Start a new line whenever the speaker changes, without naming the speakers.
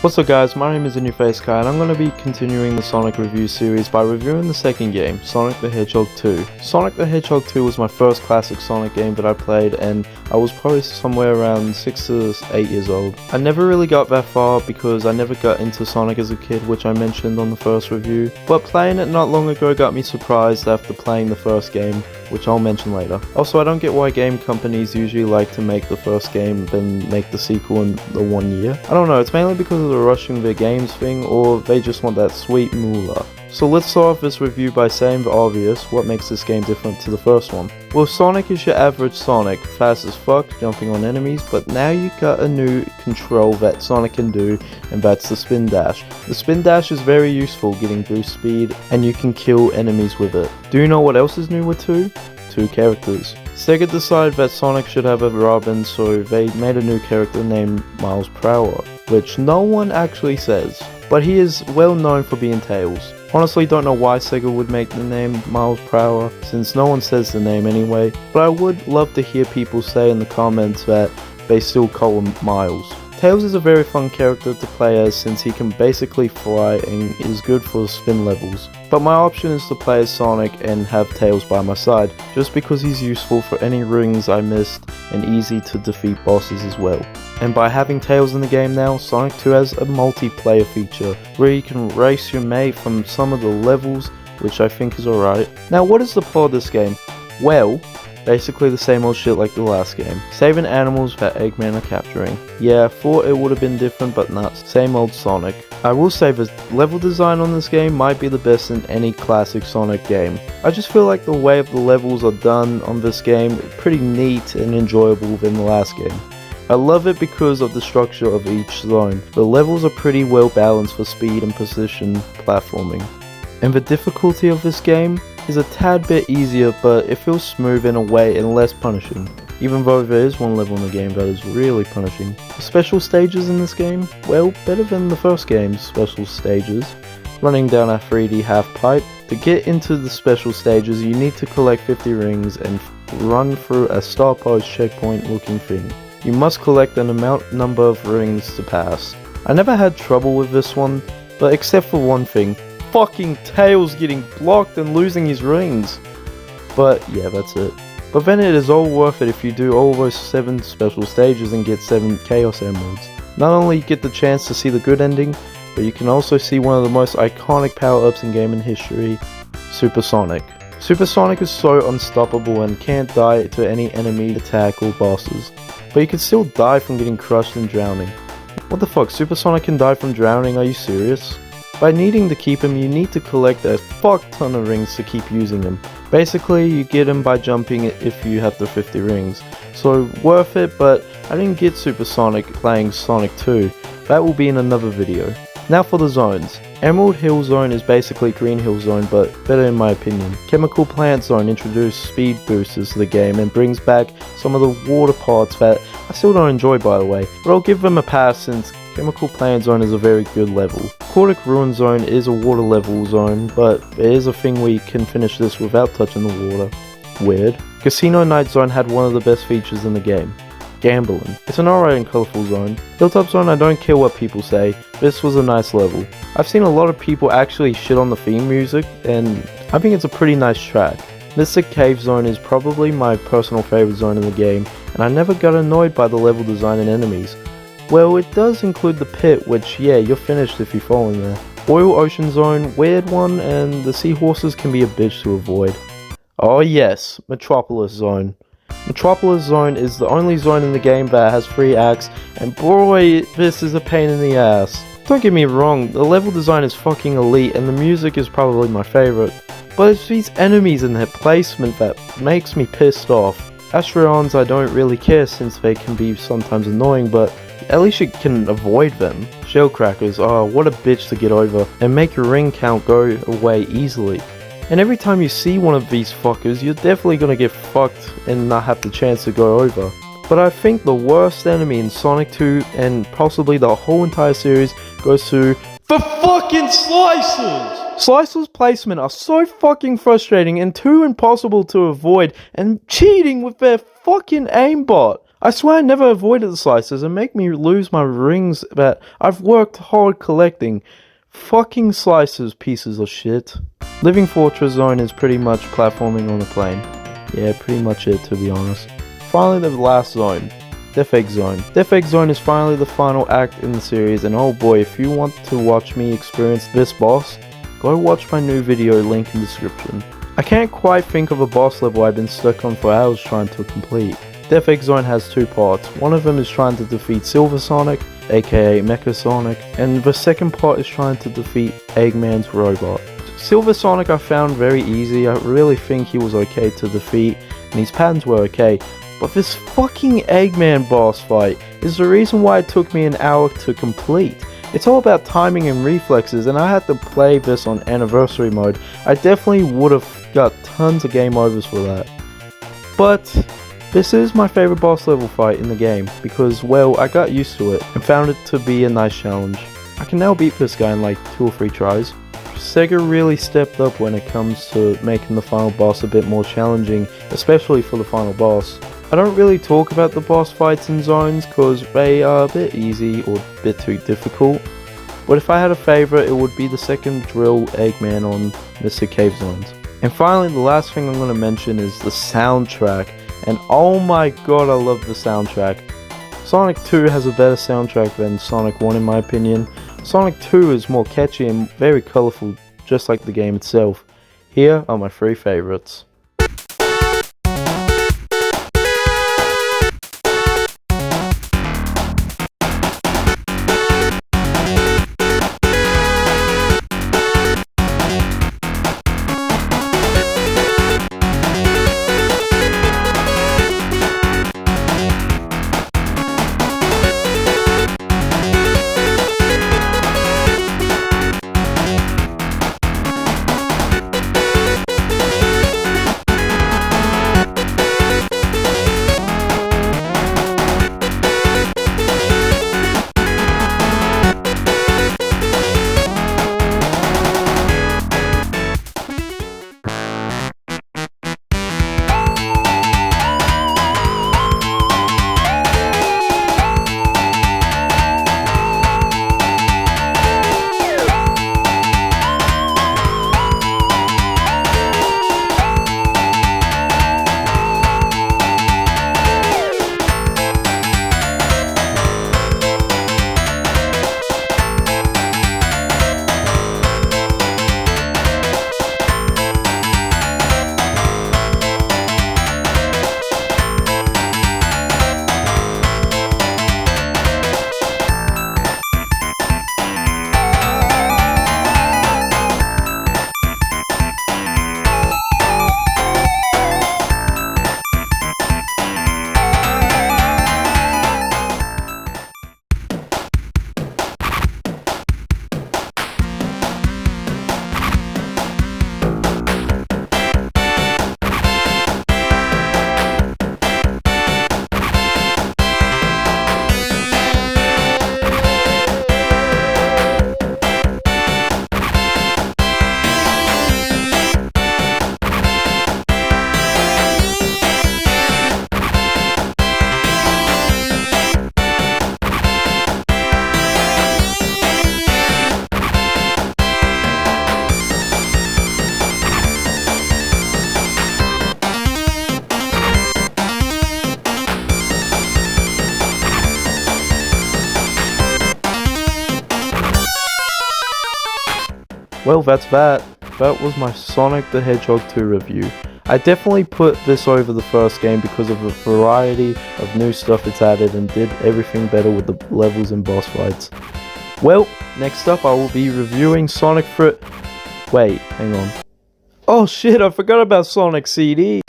What's up guys, my name is InyFaceKai and I'm going to be continuing the Sonic review series by reviewing the second game, Sonic the Hedgehog 2. Sonic the Hedgehog 2 was my first classic Sonic game that I played, and I was probably somewhere around 6 to 8 years old. I never really got that far because I never got into Sonic as a kid, which I mentioned on the first review, but playing it not long ago got me surprised after playing the first game, which I'll mention later. Also, I don't get why game companies usually like to make the first game then make the sequel in the 1 year. I don't know, it's mainly because of the rushing their games thing, or they just want that sweet moolah. So let's start off this review by saying the obvious, what makes this game different to the first one. Well, Sonic is your average Sonic, fast as fuck, jumping on enemies, but now you got a new control that Sonic can do, and that's the spin dash. The spin dash is very useful, getting boost speed, and you can kill enemies with it. Do you know what else is new with 2? 2 characters. Sega decided that Sonic should have a Robin, so they made a new character named Miles Prower, which no one actually says, but he is well known for being Tails. Honestly, don't know why Sega would make the name Miles Prower, since no one says the name anyway, but I would love to hear people say in the comments that they still call him Miles. Tails is a very fun character to play as, since he can basically fly and is good for spin levels. But my option is to play as Sonic and have Tails by my side, just because he's useful for any rings I missed and easy to defeat bosses as well. And by having Tails in the game now, Sonic 2 has a multiplayer feature, where you can race your mate from some of the levels, which I think is alright. Now, what is the plot of this game? Well, basically the same old shit like the last game. Saving animals that Eggman are capturing. Yeah, I thought it would have been different, but not. Same old Sonic. I will say the level design on this game might be the best in any classic Sonic game. I just feel like the way the levels are done on this game is pretty neat and enjoyable than the last game. I love it because of the structure of each zone. The levels are pretty well balanced for speed and precision platforming. And the difficulty of this game is a tad bit easier, but it feels smooth in a way and less punishing. Even though there is one level in the game that is really punishing. The special stages in this game? Well, better than the first game's special stages. Running down a 3D half pipe. To get into the special stages, you need to collect 50 rings and run through a star post checkpoint looking thing. You must collect an number of rings to pass. I never had trouble with this one, but except for one thing. Fucking Tails getting blocked and losing his rings. But yeah, that's it. But then it is all worth it if you do all those 7 special stages and get 7 Chaos Emeralds. Not only you get the chance to see the good ending, but you can also see one of the most iconic power-ups in gaming history, Super Sonic. Super Sonic is so unstoppable and can't die to any enemy attack or bosses. But you can still die from getting crushed and drowning. What the fuck, Super Sonic can die from drowning, are you serious? By needing to keep him, you need to collect a fuck ton of rings to keep using him. Basically, you get him by jumping if you have the 50 rings. So, worth it, but I didn't get Super Sonic playing Sonic 2. That will be in another video. Now for the zones. Emerald Hill Zone is basically Green Hill Zone, but better in my opinion. Chemical Plant Zone introduced speed boosters to the game and brings back some of the water parts that I still don't enjoy, by the way, but I'll give them a pass since Chemical Plant Zone is a very good level. Aquatic Ruin Zone is a water level zone, but there is a thing where you can finish this without touching the water. Weird. Casino Night Zone had one of the best features in the game. Gambling. It's an alright and colourful zone. Hilltop Zone, I don't care what people say, this was a nice level. I've seen a lot of people actually shit on the theme music, and I think it's a pretty nice track. Mystic Cave Zone is probably my personal favourite zone in the game, and I never got annoyed by the level design and enemies. Well, it does include the pit, which yeah, you're finished if you fall in there. Oil Ocean Zone, weird one, and the seahorses can be a bitch to avoid. Oh yes, Metropolis Zone. Metropolis Zone is the only zone in the game that has 3 acts, and boy, this is a pain in the ass. Don't get me wrong, the level design is fucking elite and the music is probably my favourite, but it's these enemies and their placement that makes me pissed off. Astroons I don't really care since they can be sometimes annoying, but at least you can avoid them. Shellcrackers, oh what a bitch to get over, and make your ring count go away easily. And every time you see one of these fuckers, you're definitely gonna get fucked and not have the chance to go over. But I think the worst enemy in Sonic 2, and possibly the whole entire series, goes to the fucking Slicers! Slicers' placement are so fucking frustrating and too impossible to avoid, and cheating with their fucking aimbot. I swear I never avoided the slices and make me lose my rings that I've worked hard collecting. Fucking slices, pieces of shit. Living Fortress Zone is pretty much platforming on a plane. Yeah, pretty much it, to be honest. Finally, the last zone. Death Egg Zone. Death Egg Zone is finally the final act in the series, and oh boy, if you want to watch me experience this boss, go watch my new video, link in the description. I can't quite think of a boss level I've been stuck on for hours trying to complete. Death Egg Zone has two parts. One of them is trying to defeat Silver Sonic, aka Mecha Sonic, and the second part is trying to defeat Eggman's robot. Silver Sonic I found very easy. I really think he was okay to defeat, and his patterns were okay. But this fucking Eggman boss fight is the reason why it took me an hour to complete. It's all about timing and reflexes, and I had to play this on anniversary mode. I definitely would have got tons of game overs for that. But this is my favorite boss level fight in the game because, well, I got used to it and found it to be a nice challenge. I can now beat this guy in like 2 or 3 tries. Sega really stepped up when it comes to making the final boss a bit more challenging, especially for the final boss. I don't really talk about the boss fights in zones because they are a bit easy or a bit too difficult, but if I had a favourite it would be the second drill Eggman on Mr. Cave Zones. And finally, the last thing I'm going to mention is the soundtrack, and oh my god, I love the soundtrack. Sonic 2 has a better soundtrack than Sonic 1 in my opinion. Sonic 2 is more catchy and very colourful, just like the game itself. Here are my 3 favourites. Well, that's that. That was my Sonic the Hedgehog 2 review. I definitely put this over the first game because of the variety of new stuff it's added and did everything better with the levels and boss fights. Well, next up I will be reviewing Sonic Wait, hang on. Oh shit, I forgot about Sonic CD!